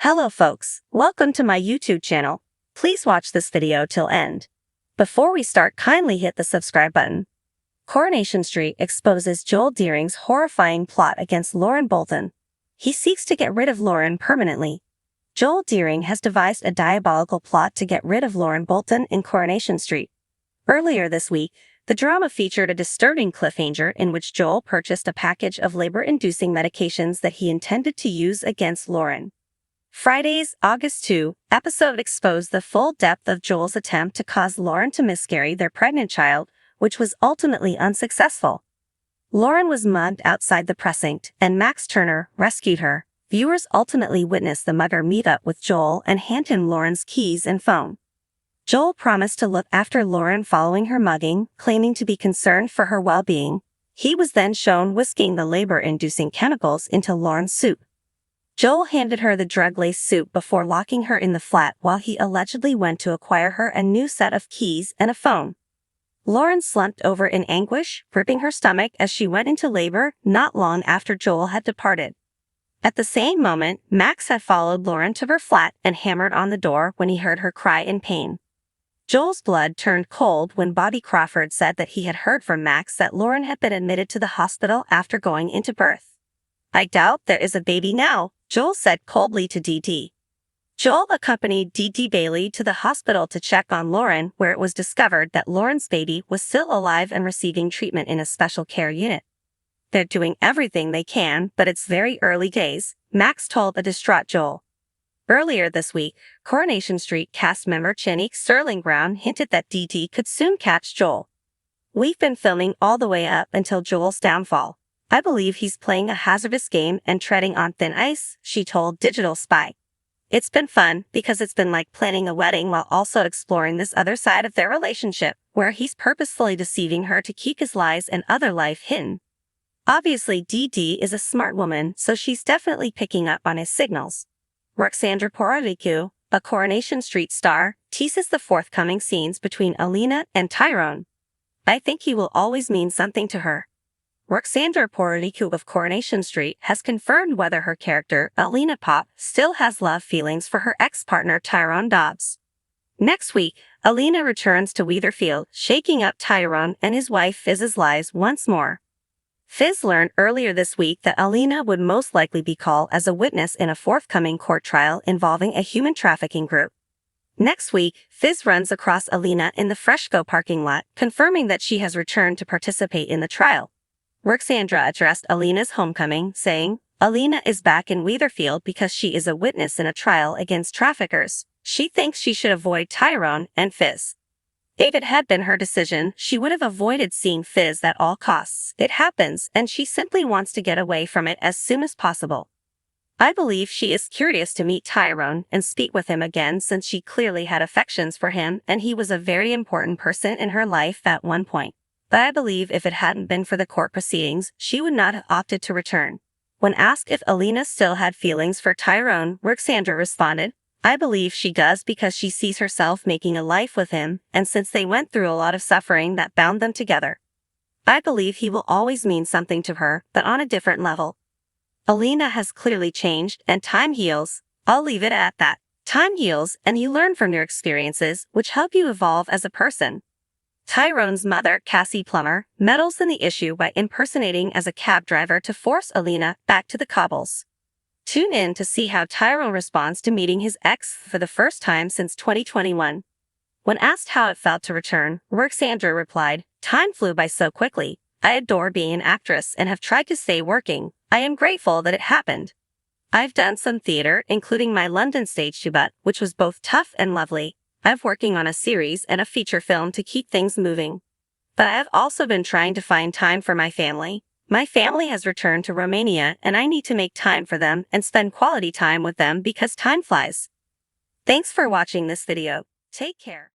Hello folks, welcome to my YouTube channel. Please watch this video till end. Before we start, kindly hit the subscribe button. Coronation Street exposes Joel Deering's horrifying plot against Lauren Bolton. He seeks to get rid of Lauren permanently. Joel Deering has devised a diabolical plot to get rid of Lauren Bolton in Coronation Street. Earlier this week, the drama featured a disturbing cliffhanger in which Joel purchased a package of labor-inducing medications that he intended to use against Lauren. Friday's August 2 episode exposed the full depth of Joel's attempt to cause Lauren to miscarry their pregnant child, which was ultimately unsuccessful. Lauren was mugged outside the precinct, and Max Turner rescued her. Viewers ultimately witnessed the mugger meet up with Joel and hand him Lauren's keys and phone. Joel promised to look after Lauren following her mugging, claiming to be concerned for her well-being. He was then shown whisking the labor-inducing chemicals into Lauren's soup. Joel handed her the drug-laced soup before locking her in the flat while he allegedly went to acquire her a new set of keys and a phone. Lauren slumped over in anguish, gripping her stomach as she went into labor not long after Joel had departed. At the same moment, Max had followed Lauren to her flat and hammered on the door when he heard her cry in pain. Joel's blood turned cold when Bobby Crawford said that he had heard from Max that Lauren had been admitted to the hospital after going into birth. "I doubt there is a baby now," Joel said coldly to Dee. Joel accompanied Dee Bailey to the hospital to check on Lauren, where it was discovered that Lauren's baby was still alive and receiving treatment in a special care unit. "They're doing everything they can, but it's very early days," Max told a distraught Joel. Earlier this week, Coronation Street cast member Chanique Sterling Brown hinted that Dee could soon catch Joel. "We've been filming all the way up until Joel's downfall. I believe he's playing a hazardous game and treading on thin ice," she told Digital Spy. "It's been fun because it's been like planning a wedding while also exploring this other side of their relationship, where he's purposefully deceiving her to keep his lies and other life hidden. Obviously, Dee is a smart woman, so she's definitely picking up on his signals." Roxandra Pororicu, a Coronation Street star, teases the forthcoming scenes between Alina and Tyrone. "I think he will always mean something to her." Roxandra Pororicu of Coronation Street has confirmed whether her character, Alina Pop, still has love feelings for her ex-partner Tyrone Dobbs. Next week, Alina returns to Weatherfield, shaking up Tyrone and his wife Fiz's lives once more. Fiz learned earlier this week that Alina would most likely be called as a witness in a forthcoming court trial involving a human trafficking group. Next week, Fiz runs across Alina in the Freshco parking lot, confirming that she has returned to participate in the trial. Roxandra addressed Alina's homecoming, saying, "Alina is back in Weatherfield because she is a witness in a trial against traffickers. She thinks she should avoid Tyrone and Fiz. If it had been her decision, she would have avoided seeing Fiz at all costs. It happens, and she simply wants to get away from it as soon as possible. I believe she is curious to meet Tyrone and speak with him again since she clearly had affections for him and he was a very important person in her life at one point. But I believe if it hadn't been for the court proceedings, she would not have opted to return." When asked if Alina still had feelings for Tyrone, Roxandra responded, "I believe she does because she sees herself making a life with him, and since they went through a lot of suffering that bound them together. I believe he will always mean something to her, but on a different level. Alina has clearly changed, and time heals. I'll leave it at that. Time heals, and you learn from your experiences, which help you evolve as a person." Tyrone's mother, Cassie Plummer, meddles in the issue by impersonating as a cab driver to force Alina back to the cobbles. Tune in to see how Tyrone responds to meeting his ex for the first time since 2021. When asked how it felt to return, Roxandra replied, "Time flew by so quickly. I adore being an actress and have tried to stay working. I am grateful that it happened. I've done some theater, including my London stage debut, which was both tough and lovely. I'm working on a series and a feature film to keep things moving. But I have also been trying to find time for my family. My family has returned to Romania and I need to make time for them and spend quality time with them because time flies." Thanks for watching this video. Take care.